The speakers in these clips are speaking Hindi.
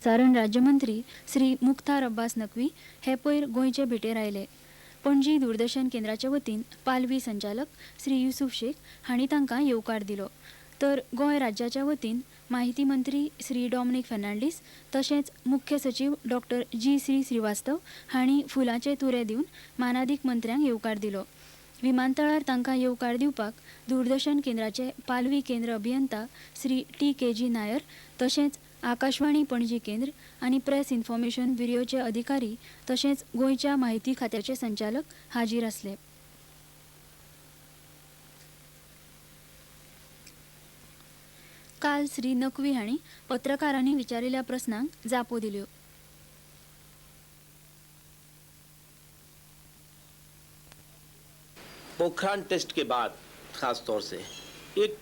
सारण राज्यमंत्री श्री मुख्तार अब्बास नकवी हे पयर गोंयचे भेटेर आयले। पणजी दूरदर्शन केंद्राच्या वतीन पालवी संचालक श्री युसूफ शेख हांणी तांकां येवकार दिलो, तर गोंय राज्याच्या वतीन माहिती मंत्री श्री डॉमिनिक फर्नांडीस तशेंच मुख्य सचिव डॉक्टर जी श्रीवास्तव हांणी फुलांचे तुरे दिवन मानादीक मंत्र्यांक येवकार दिलो। विमानतळार तांकां येवकार दिवपाक दूरदर्शन केंद्राचे पालवी केंद्र अभियंता श्री TKG नायर तशेंच आकाशवाणी पणजी केंद्र आनी प्रेस इन्फॉर्मेशन ब्युरोचे अधिकारी तशेंच गोंयच्या माहिती खात्याचे संचालक हाजीर आसले। काल श्री नकवी हांणी पत्रकारांनी विचारिल्ल्या प्रस्नांक जापो दिल्यो। पोखरान टेस्ट के बाद खास तौर से एक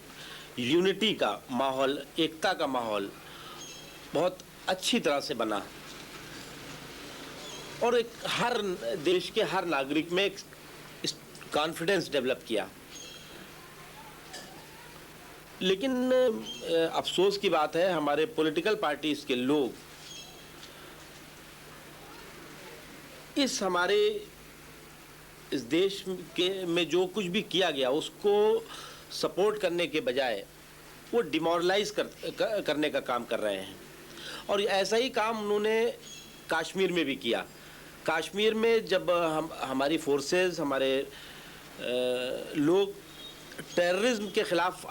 यूनिटी का माहौल, एकता का माहौल बहुत अच्छी तरह से बना और एक हर देश के हर नागरिक में एक कॉन्फिडेंस डेवलप किया। लेकिन अफसोस की बात है, हमारे पॉलिटिकल पार्टीज के लोग हमारे इस देश में जो कुछ भी किया गया उसको सपोर्ट करने के बजाय वो डिमोरलाइज करने का काम कर रहे हैं। और ऐसा ही काम उन्होंने कश्मीर में भी किया। कश्मीर में जब हमारी फोर्सेस, हमारे लोग टेररिज्म के खिलाफ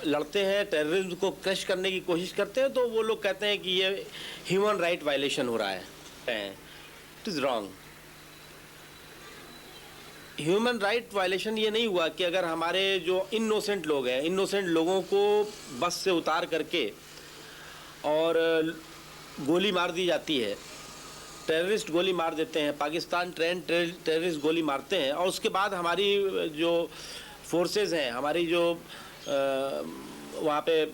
लड़ते हैं, टेररिज्म को क्रश करने की कोशिश करते हैं, तो वो लोग कहते हैं कि ये ह्यूमन राइट वायलेशन हो रहा है। It is wrong. Human right violation ये नहीं हुआ कि अगर हमारे जो इनोसेंट लोग हैं, इनोसेंट लोगों को बस से उतार करके और गोली मार दी जाती है, टेररिस्ट गोली मार देते हैं, पाकिस्तान ट्रेंड टेररिस्ट गोली मारते हैं, और उसके बाद हमारी जो फोर्सेस हैं, हमारी जो वहाँ पे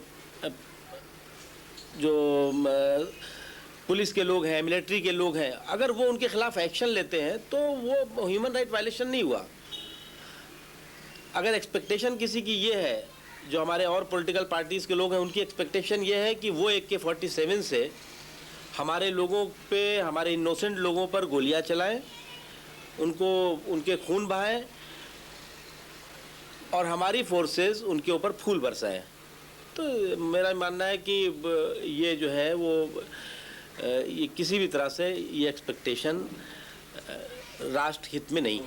जो पुलिस के लोग हैं, मिलिट्री के लोग हैं, अगर वो उनके खिलाफ एक्शन लेते हैं तो वो ह्यूमन राइट वायलेशन नहीं हुआ। अगर एक्सपेक्टेशन किसी की ये है, जो हमारे और पॉलिटिकल पार्टीज़ के लोग हैं, उनकी एक्सपेक्टेशन ये है कि वो AK-47 से हमारे लोगों पे, हमारे इनोसेंट लोगों पर गोलियां चलाएं, उनको उनके खून बहाएं और हमारी फोर्सेस उनके ऊपर फूल बरसाएं, तो मेरा मानना है कि ये जो है वो ये किसी भी तरह से ये एक्सपेक्टेशन राष्ट्र हित में नहीं।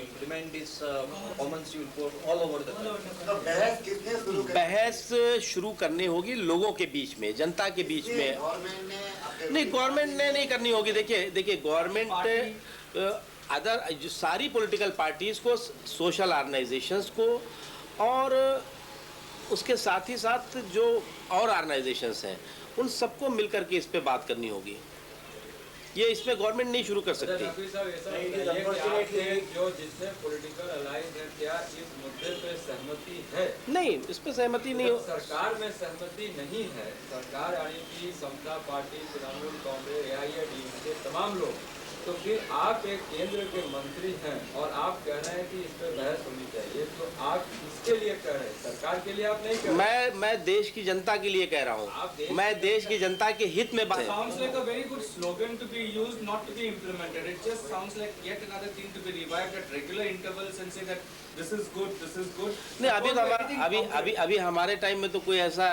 बहस शुरू करनी होगी लोगों के बीच में, जनता के बीच में। नहीं, गवर्नमेंट ने नहीं करनी होगी। देखिए गवर्नमेंट अदर जो सारी पॉलिटिकल पार्टीज को, सोशल ऑर्गेनाइजेशंस को और उसके साथ ही साथ जो और ऑर्गेनाइजेशंस हैं, उन सबको मिलकर के इस पे बात करनी होगी। ये इसमें गवर्नमेंट नहीं शुरू कर सकती। जो जितने पॉलिटिकल अलायंस हैं, क्या इस मुद्दे पे सहमति है? नहीं, इस पे सहमति नहीं हो। सरकार में सहमति नहीं है, सरकार यानी कि समता पार्टी, तृणमूल कांग्रेस, AIADMK तमाम लोग, तो फिर आप एक केंद्र के मंत्री हैं और आप कह रहे हैं कि इस पर बहस होनी चाहिए, तो आप किसके लिए कह रहे हैं? सरकार के लिए आप नहीं कह रहे? मैं देश की जनता के लिए कह रहा हूँ। मैं देश की जनता के हित में बात। Sounds like a very good slogan to be used, not to be implemented. It just sounds like yet another thing to be revived at regular intervals and say that this is good, this is good. नहीं, अभी हमारे टाइम में तो कोई ऐसा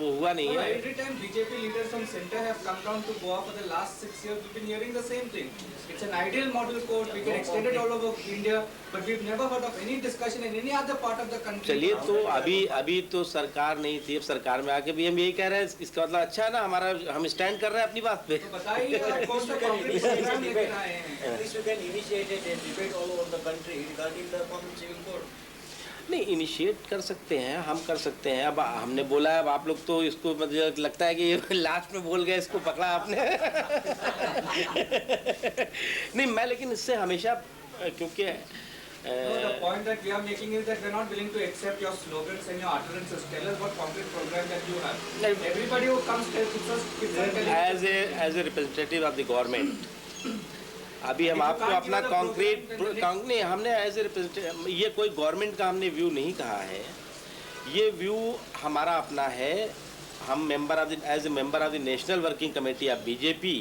वो हुआ नहीं है। Every time BJP leaders from center have come down to Goa for the last 6 years, we've been hearing the same thing. It's an ideal model code. We can extend it all over India, but we've never heard of any discussion in any other part of the country. चलिए, तो अभी तो सरकार नहीं थी, अब सरकार में आके भी हम यही कह रहे हैं। इसका मतलब अच्छा है ना, हमारा हम स्टैंड कर रहे हैं अपनी बात पे। तो बताइए आप कौन सा कांग्रेस प्रोग्राम लेकर आए हैं? At least you can initiate a debate all over the country regarding the common civil code. नहीं, इनिशिएट कर सकते हैं, हम कर सकते हैं। अब हमने बोला है, अब आप लोग तो इसको मुझे लगता है कि लास्ट में बोल गए, इसको पकड़ा आपने। नहीं, मैं लेकिन इससे हमेशा, क्योंकि the point that we are making is that we are not willing to accept your slogans and your utterances. Tell us what concrete program that you have. Everybody who comes keeps us as a representative of the government, अभी हम आपको अपना कॉन्क्रीट नहीं, हमने एज ए रिप्रेजेंटेटिव, ये कोई गवर्नमेंट का हमने व्यू नहीं कहा है, ये व्यू हमारा अपना है। हम as a member of the national working committee of BJP,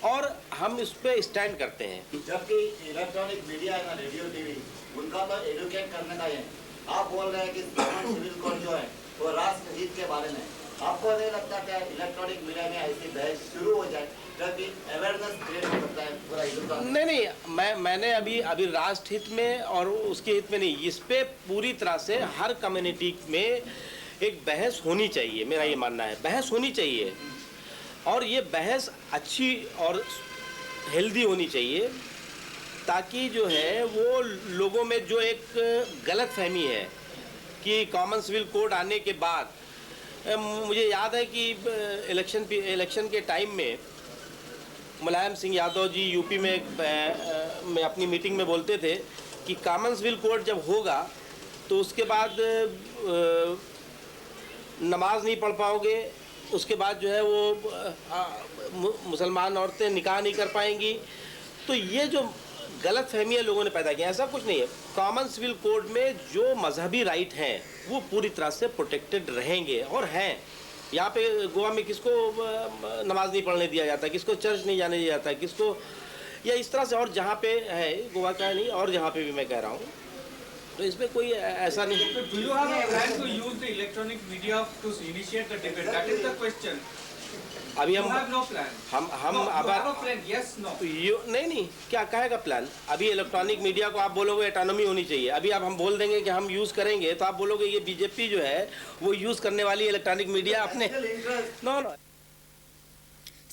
और हम इस पे स्टैंड करते हैं। जबकि इलेक्ट्रॉनिक मीडिया है ना, रेडियो टीवी, उनका तो एडुकेट करने का है। आप बोल रहे हैं कि सिविल कोड जो है वो राष्ट्र हित के बारे में, आपको नहीं लगता क्या इलेक्ट्रॉनिक मीडिया में ऐसी बहस शुरू हो जाए जबकि अवेयरनेस क्रिएट हो सकता है पूरा हिंदुस्तान? नहीं, मैंने अभी राष्ट्र हित में और उसके हित में नहीं, इस पे पूरी तरह से हर कम्युनिटी में एक बहस होनी चाहिए। मेरा ये मानना है, बहस होनी चाहिए, और ये बहस अच्छी और हेल्दी होनी चाहिए, ताकि जो है वो लोगों में जो एक गलत फहमी है कि कॉमन सिविल कोड आने के बाद, मुझे याद है कि इलेक्शन के टाइम में मुलायम सिंह यादव जी यूपी में अपनी मीटिंग में बोलते थे कि कॉमन सिविल कोड जब होगा तो उसके बाद नमाज नहीं पढ़ पाओगे, उसके बाद जो है वो मुसलमान औरतें निकाह नहीं कर पाएंगी। तो ये जो गलत फहमी है लोगों ने पैदा किया, ऐसा कुछ नहीं है। कॉमन सिविल कोड में जो मजहबी राइट हैं वो पूरी तरह से प्रोटेक्टेड रहेंगे और हैं। यहाँ पे गोवा में किसको नमाज नहीं पढ़ने दिया जाता, किसको चर्च नहीं जाने दिया जाता, किसको, या इस तरह से, और जहाँ पे है, गोवा का नहीं और जहाँ पे भी मैं कह रहा हूँ, तो इसमें कोई ऐसा नहीं। Do you have a plan to use the electronic media to initiate the debate? That is the question. अभी You have no plan. हम No, अब you have a plan. Yes, no. नहीं, क्या कहेगा प्लान? अभी इलेक्ट्रॉनिक मीडिया को आप बोलोगे ऑटोनॉमी होनी चाहिए, अभी अब हम बोल देंगे कि हम यूज़ करेंगे, तो आप बोलोगे ये बीजेपी जो है वो यूज़ करने वाली इलेक्ट्रॉनिक मीडिया अपने नो।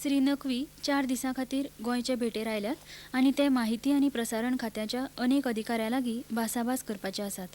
श्री नक्वी 4 दिसां खातीर गोंयचे भेटेर आयल्यात आनी ते माहिती आनी प्रसारण खात्याच्या अनेक अधिकाऱ्यां लागीं भासाभास करपाचे आसात।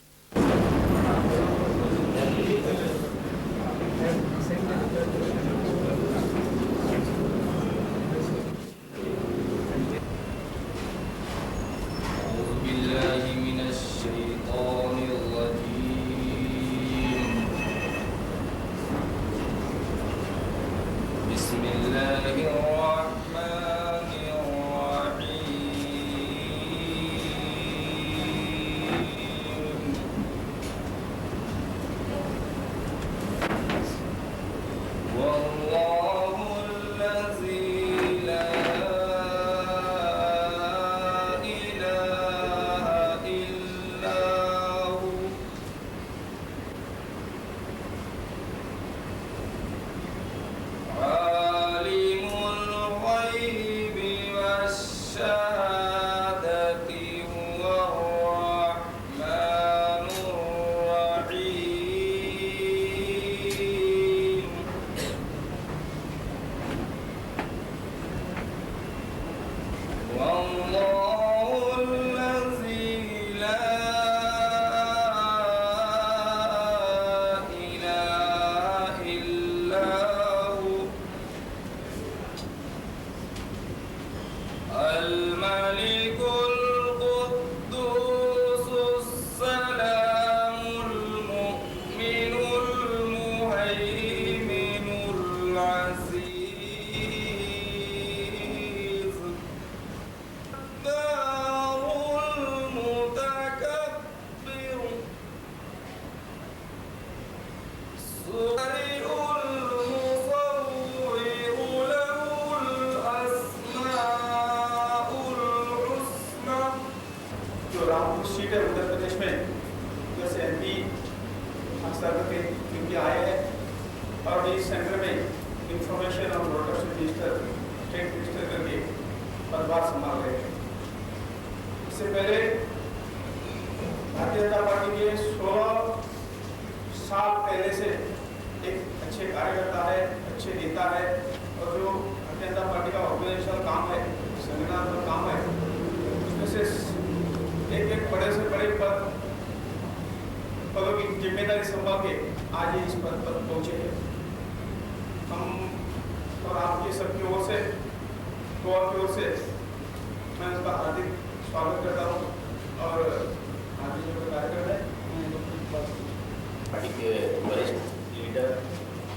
पार्टी के वरिष्ठ लीडर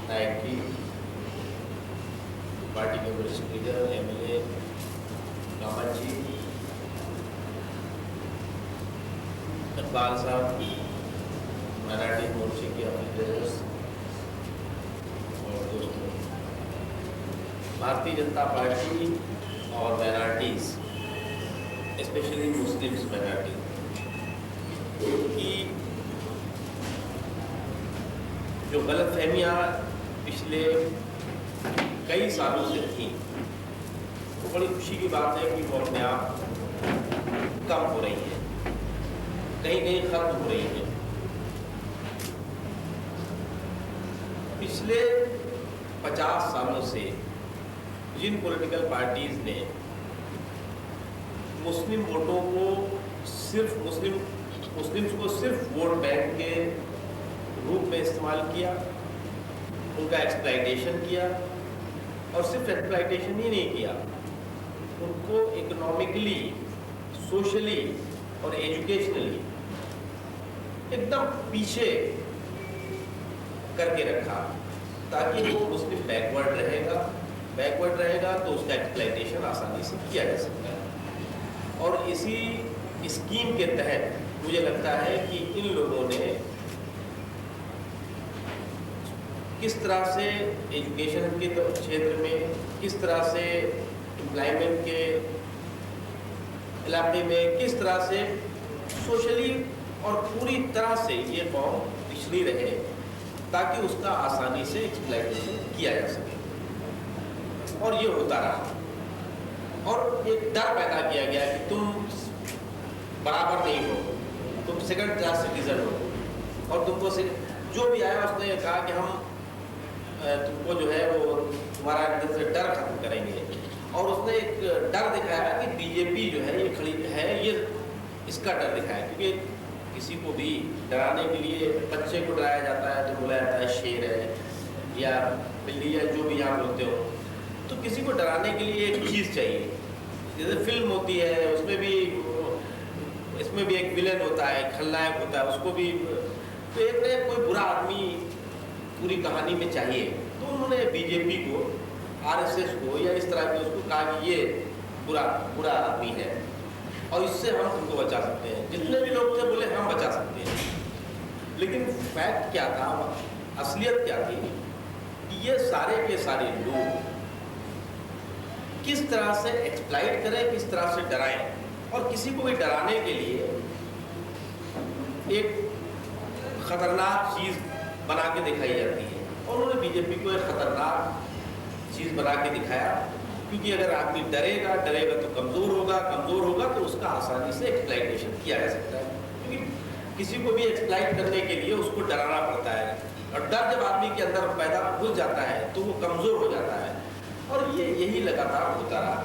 नायकी, पार्टी के वरिष्ठ लीडर एमएलए कामत जी, इकबाल साहब, मराठी मोर्चे के ऑफिसर्स और भारतीय जनता पार्टी और माइनॉरिटीज़, स्पेशली मुस्लिम्स माइनॉरिटी की जो गलतफहमियाँ पिछले कई सालों से थी, वो बड़ी खुशी की बात है कि वो अपने आप कम हो रही है, कहीं कहीं खत्म हो रही है। पिछले 50 सालों से जिन पॉलिटिकल पार्टीज ने मुस्लिम वोटों को सिर्फ मुस्लिम्स को सिर्फ वोट बैंक के रूप में इस्तेमाल किया, उनका एक्सप्लॉइटेशन किया, और सिर्फ एक्सप्लॉइटेशन ही नहीं किया, उनको इकोनॉमिकली, सोशली और एजुकेशनली एकदम पीछे करके रखा, ताकि वो मुस्लिम बैकवर्ड रहेगा तो उसका एक्सप्लॉइटेशन आसानी से किया जा सकता है। और इसी स्कीम के तहत मुझे लगता है कि इन लोगों ने किस तरह से एजुकेशन के क्षेत्र में, किस तरह से एम्प्लॉयमेंट के इलाके में, किस तरह से सोशली और पूरी तरह से ये कौम पिछड़ी रहे, ताकि उसका आसानी से एक्सप्लॉइटेशन किया जा सके। और ये होता रहा, और एक डर पैदा किया गया कि तुम बराबर नहीं हो, तुम सेकंड क्लास सिटीजन हो, और तुमको से जो भी आया उसने कहा कि हम तुमको जो है वो तुम्हारा अंदर से डर खत्म करेंगे। और उसने एक डर दिखाया कि बीजेपी जो है ये खड़ी है, ये इसका डर दिखाया, क्योंकि किसी को भी डराने के लिए बच्चे को डराया जाता है तो बोला जाता है शेर है या बिल्ली या जो भी यहाँ बोलते हो। तो किसी को डराने के लिए एक चीज़ चाहिए, जैसे फिल्म होती है उसमें भी, इसमें भी एक विलन होता है, खलनायक होता है, उसको भी तो एक ना कोई बुरा आदमी पूरी कहानी में चाहिए। तो उन्होंने बीजेपी को, आरएसएस को या इस तरह के उसको कहा कि ये बुरा आदमी है और इससे हम तुमको बचा सकते हैं। जितने भी लोग थे बोले हम बचा सकते हैं, लेकिन फैक्ट क्या था, असलियत क्या थी कि ये सारे के सारे लोग किस तरह से एक्सप्लॉइट करें, किस तरह से डराएं, और किसी को भी डराने के लिए एक खतरनाक चीज़ बना के दिखाई जाती है। और उन्होंने बीजेपी को एक खतरनाक चीज़ बना के दिखाया, क्योंकि अगर आदमी डरेगा तो कमज़ोर होगा तो उसका आसानी से एक्सप्लॉइटेशन किया जा सकता है, क्योंकि किसी को भी एक्सप्लॉइट करने के लिए उसको डराना पड़ता है, और डर जब आदमी के अंदर पैदा हो जाता है तो वो कमज़ोर हो जाता है। और यही लगातार होता रहा।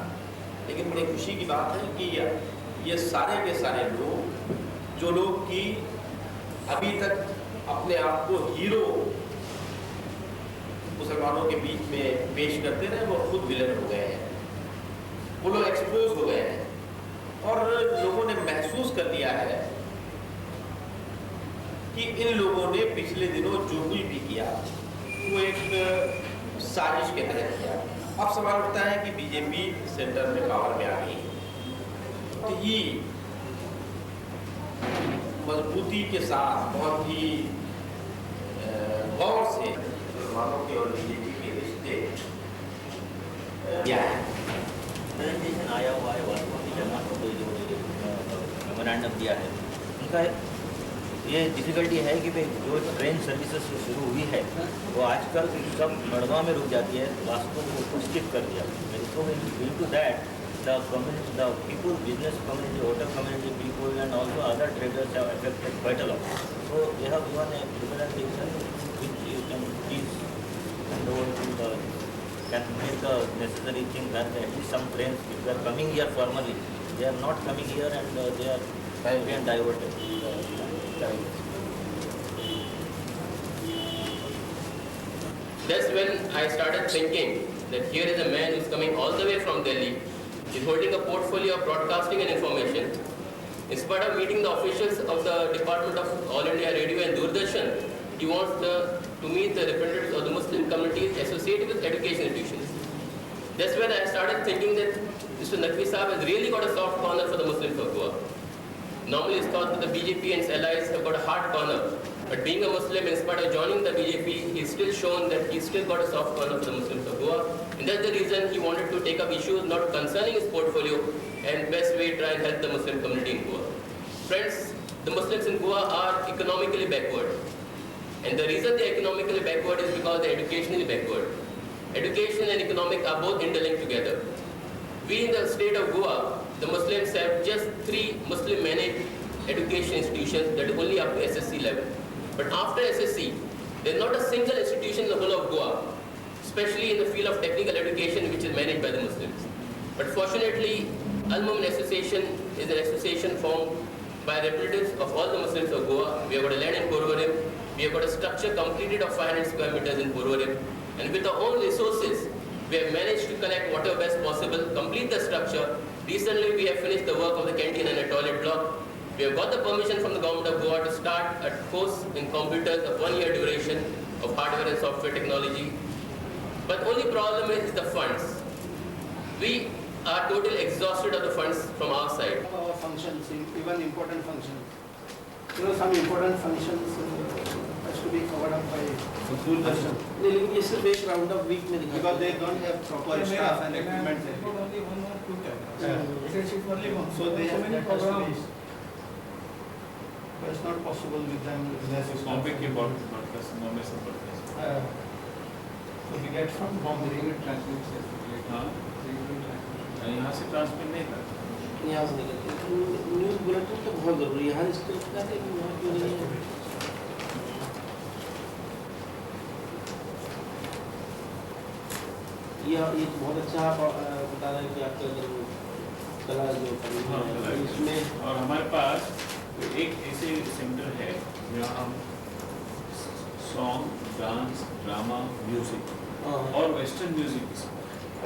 लेकिन बड़ी खुशी की बात है कि ये सारे के सारे लोग, जो लोग कि अभी तक अपने आप को हीरो मुसलमानों के बीच में पेश करते रहे, वो खुद विलन हो गए हैं, वो लोग एक्सपोज हो गए हैं, और लोगों ने महसूस कर लिया है कि इन लोगों ने पिछले दिनों जो कुछ भी किया वो एक साजिश के तहत किया। अब सवाल उठता है कि बीजेपी सेंटर में पावर में आ गई, तो ये मजबूती के साथ बहुत ही गौर से मुसलमानों के और बीजेपी के रिश्ते क्या है। प्रेजेंटेशन आया हुआ है, वास्तव जमा को जो मेमोरेंडम दिया है, उनका ये डिफ़िकल्टी है कि भाई जो ट्रेन सर्विसेज शुरू हुई है वो आजकल सब मड़वा में रुक जाती है, वास्तव में उसको स्किप कर दिया। सो into that the people, business community, hotel community people and also other traders have affected quite a lot. So they have given a representation which you can please send over to the, can make the necessary thing that at least some trains, if they are coming here formally, they are not coming here and they are being diverted. That's when I started thinking that here is a man who is coming all the way from Delhi. He's holding a portfolio of broadcasting and information. In spite of meeting the officials of the Department of All India Radio and Doordarshan, he wants to meet the representatives of the Muslim communities associated with education institutions. That's when I started thinking that Mr. Naqvi Sahib has really got a soft corner for the Muslims of Goa. Normally it's thought that the BJP and its allies have got a hard corner. But being a Muslim, in spite of joining the BJP, he's still shown that he's still got a soft corner for the Muslims of Goa. And that's the reason he wanted to take up issues not concerning his portfolio and best way try and help the Muslim community in Goa. Friends, the Muslims in Goa are economically backward. And the reason they're economically backward is because they're educationally backward. Education and economic are both interlinked together. We in the state of Goa, the Muslims have just 3 Muslim-managed education institutions that are only up to SSC level. But after SSC, there's not a single institution in the whole of Goa, especially in the field of technical education, which is managed by the Muslims. But fortunately, Al-Mumin Association is an association formed by representatives of all the Muslims of Goa. We have got a land in Porvorim. We have got a structure completed of 500 square meters in Porvorim. And with our own resources, we have managed to collect whatever best possible, complete the structure. Recently, we have finished the work of the canteen and a toilet block. We have got the permission from the government of Goa to start a course in computers of 1-year duration of hardware and software technology. But the only problem is the funds. We are totally exhausted of the funds from our side. Our functions, even important functions. Some important functions has to be covered up by function. लेकिन ये सिर्फ एक राउंड ऑफ वीक में दिखा Because they don't have proper staff and equipment. Only 1 or 2 cameras. Yeah. Only one. So they so have many that has to be. programs. But it's not possible with them. Bombay के ब्रॉडकास्ट बॉम्बे से broadcast So we get from Bombay. हाँ यहाँ से ट्रांसमिट नहीं करते यहाँ से निकलते न्यूज़ बुलेटिन तो बहुत ज़रूरी है हर स्टेट का लेकिन वहाँ क्यों नहीं है ये तो बहुत अच्छा आप बता रहे हैं कि आपका जो कला जो इसमें और हमारे पास एक ऐसे सेंटर है जहाँ हम सॉन्ग डांस ड्रामा म्यूजिक और वेस्टर्न म्यूजिक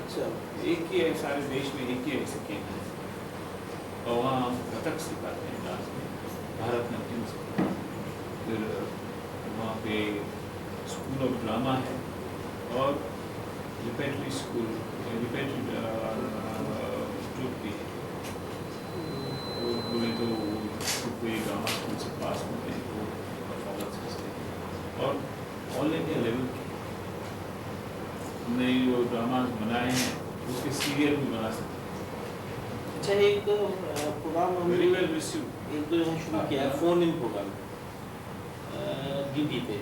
अच्छा एक ही है सारे देश में एक ही ऐसे केंद्र है और वहाँ हम कथक सिखाते हैं डांस में भारतनाट्यम सिखाते हैं फिर वहाँ पे स्कूल ऑफ ड्रामा है और रिपेटरी स्कूल रिपेटरी इंस्टीट्यूट भी है बोले तो कोई ड्रामा स्कूल से पास होते हैं वो परफॉर्मेंस करते हैं और ऑल इंडिया लेवल के हमने जो ड्रामा बनाए हैं उसके सीरियल भी बना सकते हैं अच्छा एक प्रोग्राम वेरी वेल रिसीव एक दो यहाँ शुरू किया है फ़ोन इन प्रोग्राम DD पे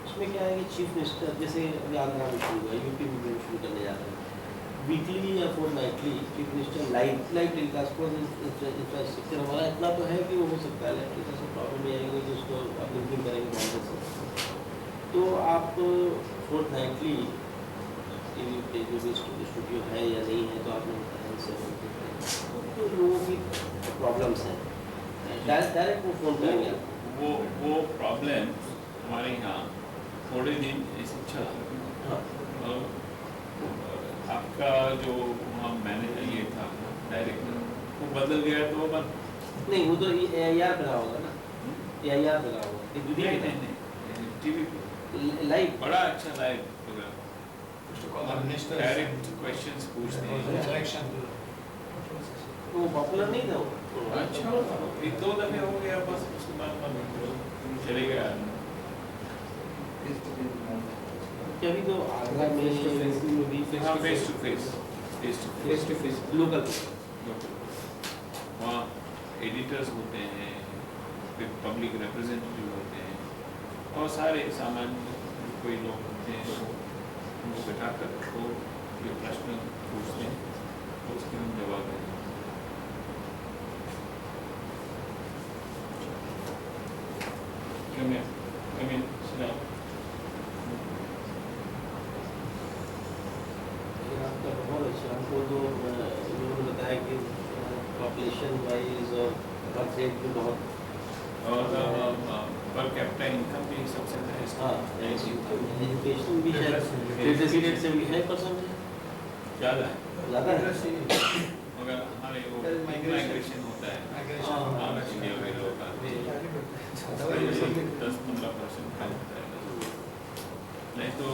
उसमें क्या है कि चीफ मिनिस्टर जैसे अभी आंध्रा में शुरू हुआ यूपी में भी शुरू करने जा रहे हैं वीकली या fortnightly chief minister live telecast पर इंफ्रास्ट्रक्चर हमारा इतना तो है कि वो हो सकता है लेकिन ऐसा प्रॉब्लम ये आएगी कि उसको आप लिंकिंग करेंगे गवर्नमेंट से तो आप फोर्टनाइटली टी वी पे जो भी स्टूडियो है या नहीं है तो आपने बताया इससे तो लोगों की प्रॉब्लम्स हैं डायरेक्ट वो फ़ोन करेंगे आपको वो प्रॉब्लम हमारे यहाँ थोड़े दिन ऐसे चला हाँ और आपका जो वहाँ मैनेजर ये था डायरेक्टर वो बदल गया तो वो बंद नहीं वो तो AIR बना होगा ना AIR बना होगा नहीं टीवी लाइव बड़ा अच्छा लाइव प्रोग्राम डायरेक्ट क्वेश्चंस पूछते हैं वो पॉपुलर नहीं था वो अच्छा 1-2 दफे हो गया बस उसके बाद बंद चले गया अभी तो आगरा में भी हाँ फेस टू फेस लोकल वहाँ एडिटर्स होते हैं फिर पब्लिक रिप्रेजेंटेटिव होते हैं और सारे सामान्य कोई लोग होते हैं उनको बैठा कर वो ये प्रश्न पूछते हैं तो उसके हम जवाब देते हैं Come in, sit down. आपका बहुत अच्छा हमको जो उन्होंने बताया कि पॉपुलेशन वाइज और बर्थ रेट भी बहुत और पर कैपिटा इनकम भी सबसे हाईएस्ट हाँ एजुकेशन भी है लिटरेसी रेट से भी है परसेंट ज़्यादा है ज़्यादा है मगर हमारे वो माइग्रेशन होता है हाँ इंडिया में लोग आते हैं 10-15% कम होता है नहीं तो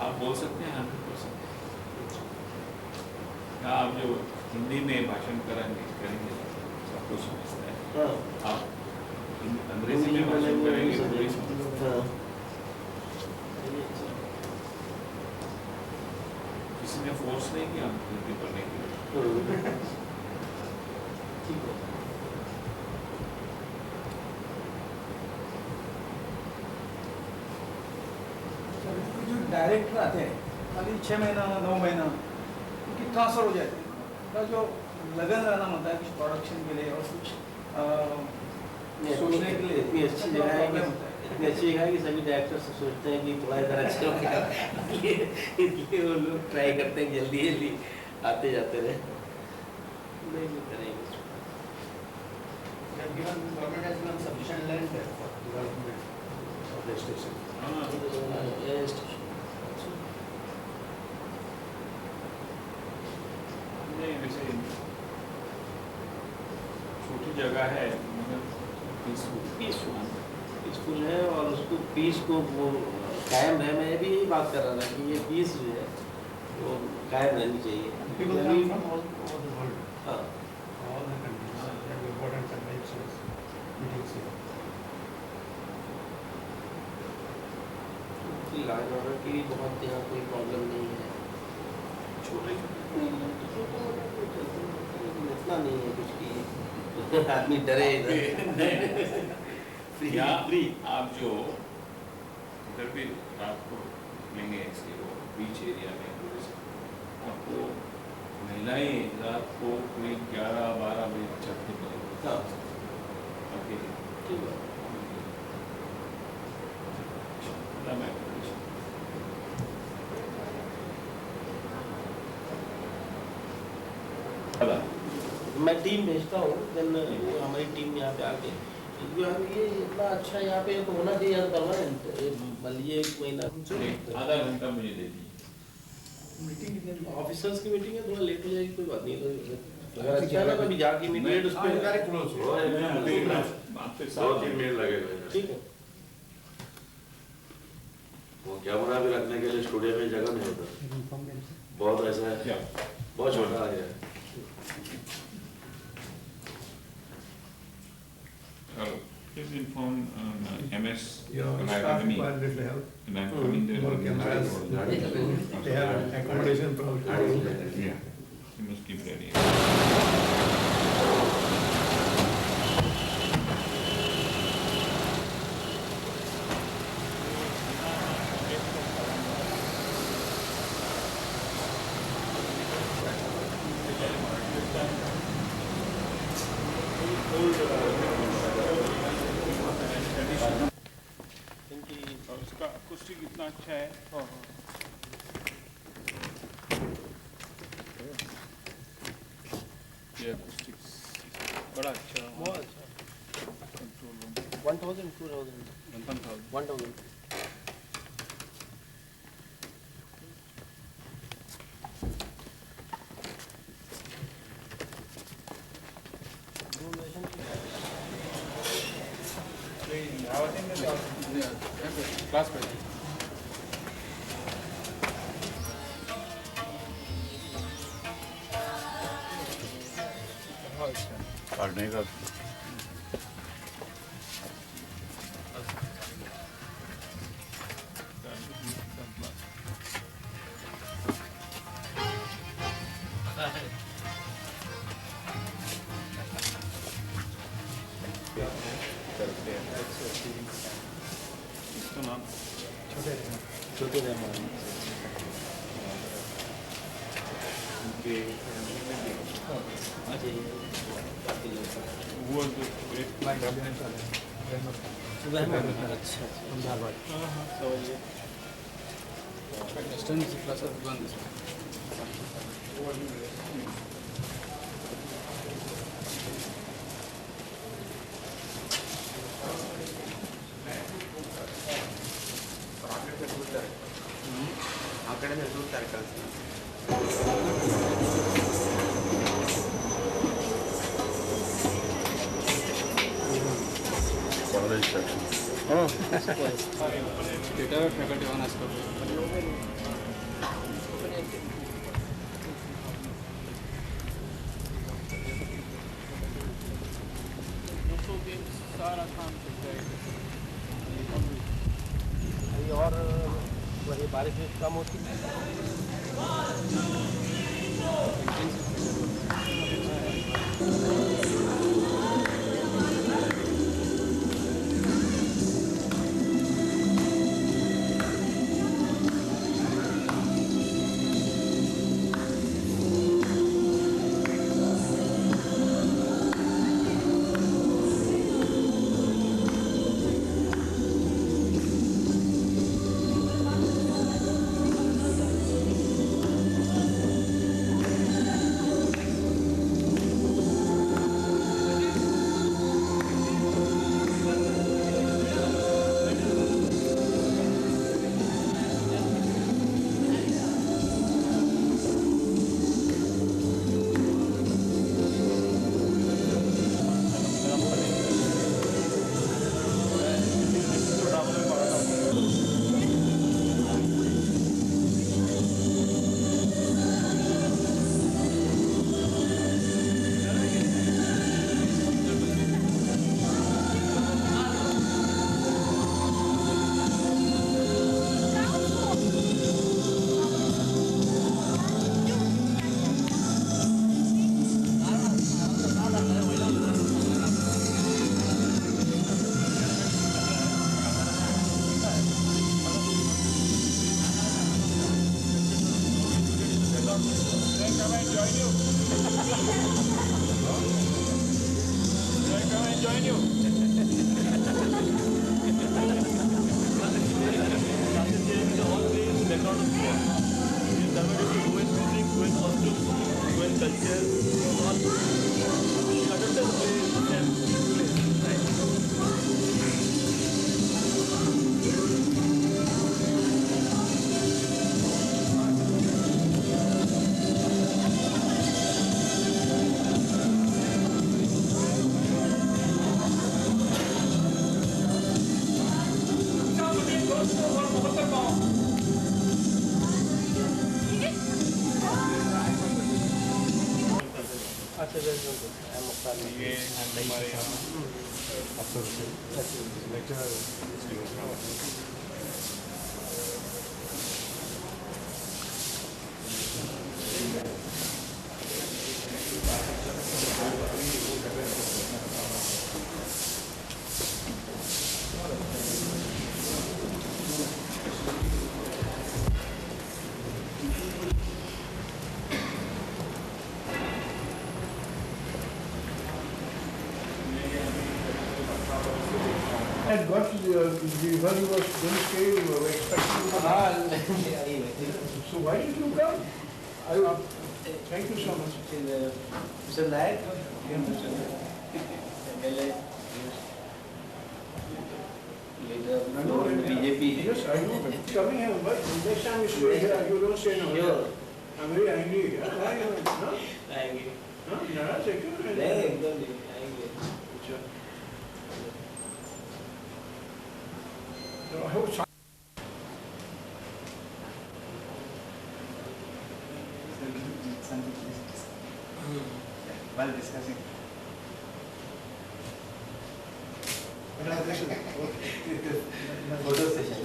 आप बोल सकते हैं 100%। आप जो हिंदी में भाषण करेंगे सब कुछ समझता है हाँ आप अंग्रेजी में भाषण करेंगे तो वही समझ। हाँ। किसी ने फोर्स नहीं किया हिंदी पढ़ने के लिए। ठीक है। जो डायरेक्टर आते हैं खाली 6 महीना 9 महीना उनकी ट्रांसफर हो जाती है, उनका जो लगन रहना होता है कुछ प्रोडक्शन के लिए और कुछ सोचने के लिए इतनी अच्छी जगह है कि इतनी अच्छी जगह है कि सभी डायरेक्टर से सोचते हैं कि थोड़ा इधर अच्छा हो गया, इसलिए वो लोग ट्राई करते हैं जल्दी जल्दी आते जाते रहे। नहीं भी करेंगे। given government has given sufficient land for development of the station. हाँ, नहीं वैसे छोटी जगह है मगर पीसफुल है और उसको पीस को वो कायम रहे। मैं भी यही बात कर रहा था कि ये पीस जो है वो कायम रहनी चाहिए। People come from all over the world, हाँ, all the countries, they have important conventions, meetings here. Law order की भी बहुत यहाँ कोई प्रॉब्लम नहीं है। छोटे इतना नहीं है कुछ कि आदमी डरे इधर। या आप जो इधर भी रात को लेंगे ऐसे वो बीच एरिया में आपको महिलाएं रात को कोई 11-12 बजे चलती मिलेगी। हाँ, अकेले ठीक है। मैं मैं टीम भेजता हूँ, देन हमारी टीम यहाँ पे आके क्योंकि हम ये इतना अच्छा यहाँ पे तो होना चाहिए परमानेंट। मान लीजिए 1 महीना आधा घंटा मुझे दे दीजिए। Meeting कितने ऑफिसर्स की मीटिंग है, थोड़ा लेट हो जाएगी कोई बात नहीं। तो अगर अच्छा है ना तो अभी जाके मीटिंग उस पर close हो। आपके 2-3 मिनट लगेगा। ठीक है। वो कैमरा भी रखने के लिए स्टूडियो में जगह नहीं होता, बहुत ऐसा है, क्या बहुत छोटा है। please inform MS Your and staff Academy require little help. and I'm coming there. More cameras, they have accommodation problem. Yeah, you must keep ready. और उसका अकॉस्टिक इतना अच्छा है। ये अकॉस्टिक्स बड़ा अच्छा, बहुत अच्छा। Control room 1000, 2000, 1000। क्लास पे पढ़ने का इसका नाम छोटे रहमान। उनके वो जो अच्छा समझिए। सारा काम चल जाएगा। अभी और वही बारिश कम होती है। ये हमारे अफसर lecture And what the when you was going to stay, you were expecting to come. So why did you come? Thank you so much. Mr. Nayak, BJP. Yes, I know. But coming here, but next time you stay here, you don't stay no. Sure. I'm very angry. Why you? No? आएंगे। No? नाराज है क्यों? नहीं, एकदम नहीं, आएंगे। अच्छा। I hope. While discussing. Photo session.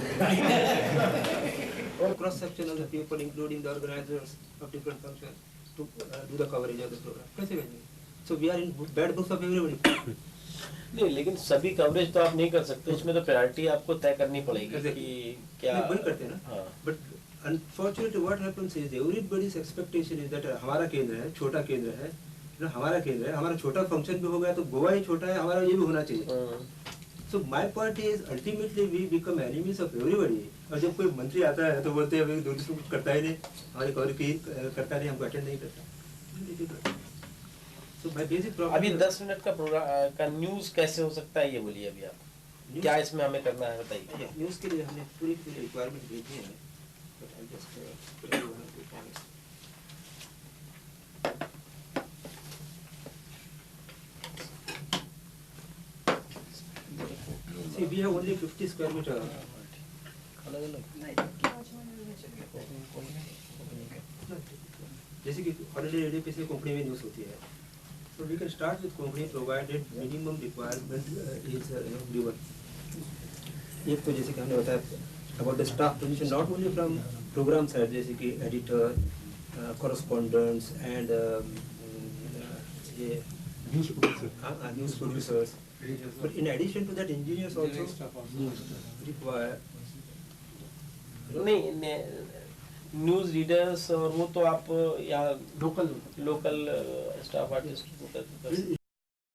Cross section of the people, including the organizers of different functions, to do the coverage of the program. कैसे भेजेंगे? So we are in bad books of everybody. नहीं, लेकिन सभी कवरेज तो आप नहीं कर सकते, इसमें तो प्रायोरिटी आपको तय करनी पड़ेगी कि क्या वही करते हैं ना. हाँ. But unfortunately what happens is everybody's expectation is that हमारा केंद्र है, छोटा केंद्र है, ना हमारा केंद्र है, हमारा छोटा फंक्शन भी हो गया तो गोवा ही छोटा है, हमारा ये भी होना चाहिए. So my point is ultimately we become enemies of everybody. और जब कोई मंत्री आता है तो बोलते हैं दूसरे कुछ करता ही नहीं, हमारे कवर करता नहीं, हमको अटेंड नहीं करता. So my basic problem. अभी 10 मिनट का प्रोग्राम का न्यूज़ कैसे हो सकता है ये बोलिए अभी आप. क्या इसमें हमें करना है बताइए. न्यूज़ के लिए हमने पूरी रिक्वायरमेंट भेजी है. But I'll just tell you one or two points. See, we have only 50 square meter. जैसे कि हॉलिडे रेडियो पे से कंपनी में न्यूज़ होती है, So we can start with Konkani provided minimum requirement is given. एक तो जैसे कि हमने बताया about the staff position not only from program side जैसे कि editor, correspondents and ये news producers. But in addition to that, engineers also require. नहीं, न्यूज़ रीडर्स और वो तो आप यहाँ लोकल स्टाफ आर्टिस्ट